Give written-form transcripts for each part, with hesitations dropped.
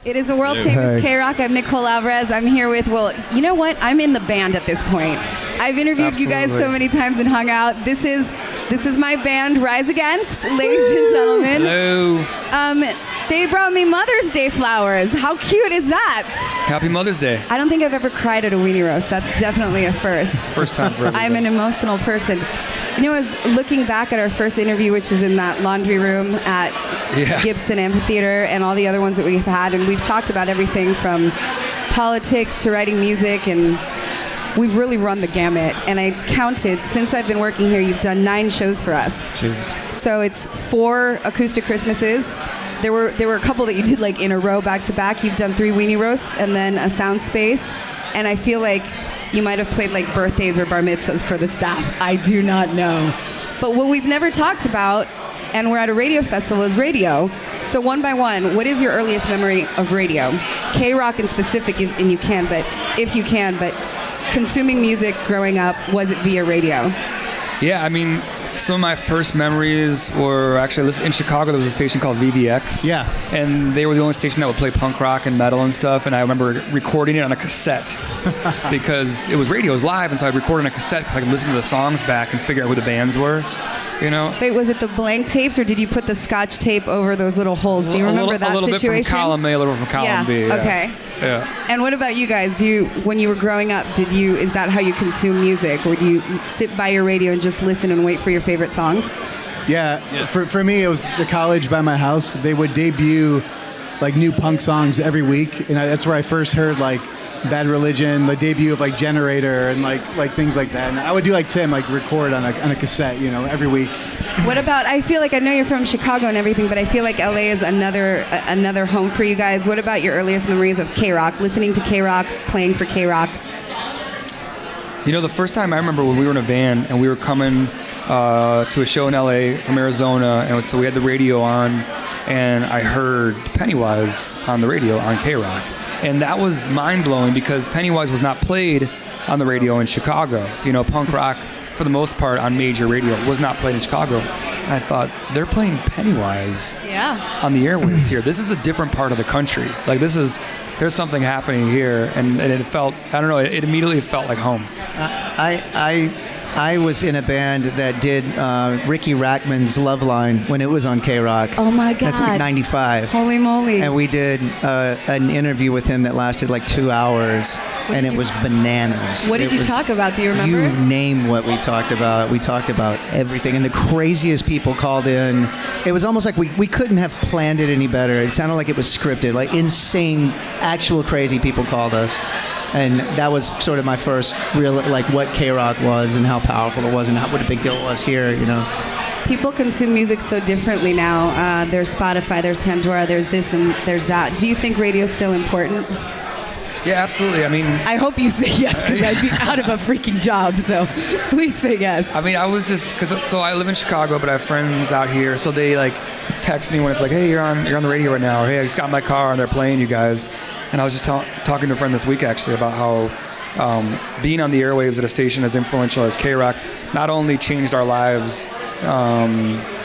It is the world famous KROQ. I'm Nicole Alvarez. I'm here with, well, you know what? I'm in the band at this point. I've interviewed you guys so many times and hung out. This is my band, Rise Against, ladies and gentlemen. Hello. They brought me Mother's Day flowers. How cute is that? Happy Mother's Day. I don't think I've ever cried at a weenie roast. That's definitely a first. First time for everybody. I'm an emotional person. You know, I was looking back at our first interview, which is in that laundry room at Gibson Amphitheater and all the other ones that we've had, and we've talked about everything from politics to writing music, and we've really run the gamut. And I counted, since I've been working here, you've done 9 shows for us. Jeez. So it's 4 acoustic Christmases. There were a couple that you did like in a row back to back. You've done 3 weenie roasts and then a sound space. And I feel like you might have played like birthdays or bar mitzvahs for the staff. I do not know. But what we've never talked about, and we're at a radio festival, is radio. So one by one, what is your earliest memory of radio? KROQ in specific, and you can, but if you can, but consuming music growing up, was it via radio? Yeah, I mean, some of my first memories were actually in Chicago. There was a station called VVX. Yeah. And they were the only station that would play punk rock and metal and stuff. And I remember recording it on a cassette because it was radio, it was live. And so I recorded on a cassette because I could listen to the songs back and figure out who the bands were. You know? Wait, was it the blank tapes, or did you put the Scotch tape over those little holes? Do you remember that situation? A little bit from column A, a little from column B. Yeah. Okay. Yeah. And what about you guys? When you were growing up, is that how you consume music? Or do you sit by your radio and just listen and wait for your favorite songs? Yeah. For me, it was the college by my house. They would debut like new punk songs every week, and that's where I first heard like Bad Religion, the debut of like Generator, and like things like that. And I would do like Tim, like record on a cassette, every week. What about, I feel like, I know you're from Chicago and everything, but I feel like LA is another home for you guys. What about your earliest memories of KROQ, listening to KROQ, playing for KROQ? You know, the first time I remember when we were in a van and we were coming to a show in LA from Arizona, and so we had the radio on, and I heard Pennywise on the radio on KROQ. And that was mind-blowing because Pennywise was not played on the radio in Chicago. You know, punk rock, for the most part, on major radio was not played in Chicago. And I thought, they're playing Pennywise on the airwaves here. This is a different part of the country. Like, there's something happening here. And it felt, I don't know, it immediately felt like home. I was in a band that did Ricky Rackman's Love Line when it was on KROQ. Oh my God. That's like 95. Holy moly. And we did an interview with him that lasted like 2 hours, and it was bananas. What did you talk about? Do you remember? You name what we talked about. We talked about everything. And the craziest people called in. It was almost like we couldn't have planned it any better. It sounded like it was scripted. Like insane, actual crazy people called us. And that was sort of my first real, like, what KROQ was and how powerful it was and what a big deal it was here, People consume music so differently now. There's Spotify, there's Pandora, there's this and there's that. Do you think radio is still important? Yeah, absolutely. I mean, I hope you say yes, because I'd be out of a freaking job, so please say yes. I mean, I was just, so I live in Chicago, but I have friends out here, so they like text me when it's like, hey, you're on the radio right now, or hey, I just got in my car and they're playing you guys. And I was just talking to a friend this week actually about how being on the airwaves at a station as influential as KROQ not only changed our lives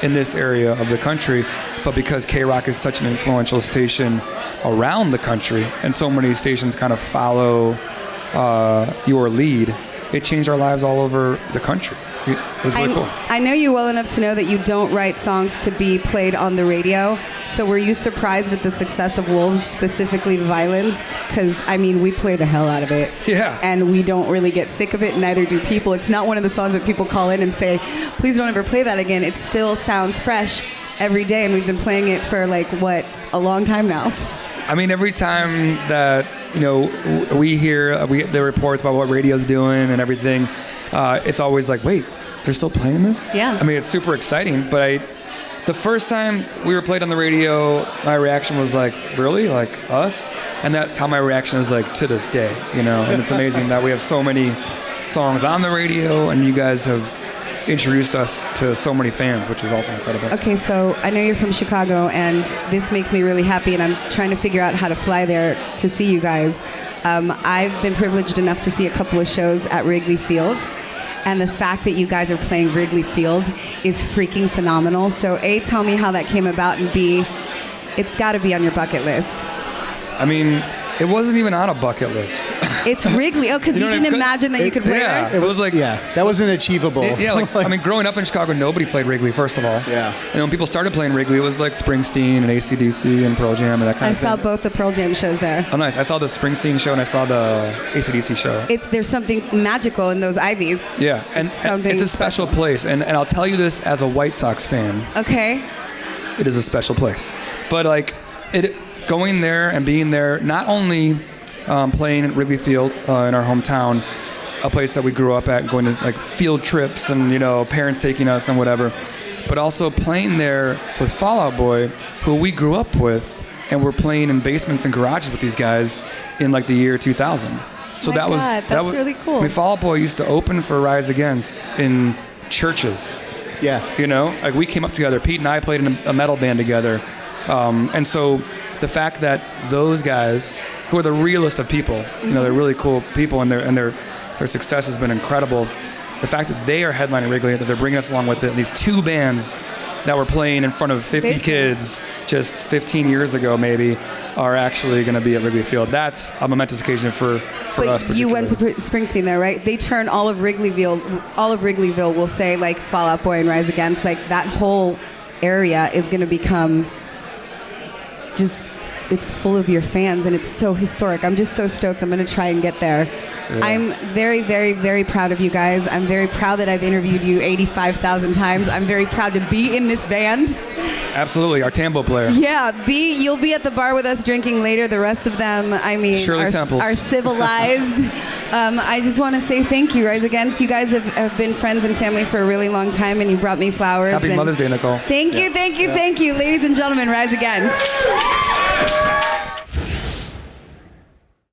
in this area of the country, but because KROQ is such an influential station around the country and so many stations kind of follow your lead, it changed our lives all over the country. It was really cool. I know you well enough to know that you don't write songs to be played on the radio. So were you surprised at the success of Wolves, specifically Violence? Because, I mean, we play the hell out of it. Yeah. And we don't really get sick of it, neither do people. It's not one of the songs that people call in and say, please don't ever play that again. It still sounds fresh every day, and we've been playing it for, like, what, a long time now? I mean, every time that, we hear the reports about what radio's doing and everything, it's always like, wait, they're still playing this? Yeah. I mean, it's super exciting, but the first time we were played on the radio, my reaction was like, really? Like us? And that's how my reaction is like to this day, And it's amazing that we have so many songs on the radio, and you guys have introduced us to so many fans, which is also incredible. Okay, so I know you're from Chicago, and this makes me really happy, and I'm trying to figure out how to fly there to see you guys. I've been privileged enough to see a couple of shows at Wrigley Field, and the fact that you guys are playing Wrigley Field is freaking phenomenal. So A, tell me how that came about, and B, it's got to be on your bucket list. I mean, it wasn't even on a bucket list. It's Wrigley. Oh, because you didn't imagine that you could play yeah, there? it was like... Yeah, that wasn't achievable. Yeah, like, I mean, growing up in Chicago, nobody played Wrigley, first of all. Yeah. And when people started playing Wrigley, it was like Springsteen and AC/DC and Pearl Jam and that kind of thing. I saw both the Pearl Jam shows there. Oh, nice. I saw the Springsteen show and I saw the AC/DC show. There's something magical in those Ivies. Yeah, and it's a special place. And I'll tell you this as a White Sox fan. Okay. It is a special place. But like, going there and being there, not only playing at Wrigley Field in our hometown, a place that we grew up at, going to like field trips and, you know, parents taking us and whatever, but also playing there with Fall Out Boy, who we grew up with, and we're playing in basements and garages with these guys in like the year 2000. So My that was God, that's really cool. I mean, Fall Out Boy used to open for Rise Against in churches. Yeah. You know, like we came up together. Pete and I played in a metal band together, and so the fact that those guys, who are the realest of people, you know, they're really cool people, and their success has been incredible. The fact that they are headlining Wrigley, that they're bringing us along with it, and these two bands that were playing in front of 50 kids just 15 years ago maybe are actually going to be at Wrigley Field. That's a momentous occasion for us particularly. You went to Springsteen there, right? They turn all of Wrigleyville will say like Fall Out Boy and Rise Against, like that whole area is going to become just, it's full of your fans, and it's so historic. I'm just so stoked. I'm going to try and get there. Yeah. I'm very, very, very proud of you guys. I'm very proud that I've interviewed you 85,000 times. I'm very proud to be in this band. Absolutely, our tambo player. Yeah, you'll be at the bar with us drinking later. The rest of them, I mean, are civilized. I just want to say thank you, Rise Against. You guys have been friends and family for a really long time, and you brought me flowers. Happy Mother's Day, Nicole. Thank you. Ladies and gentlemen, Rise Against.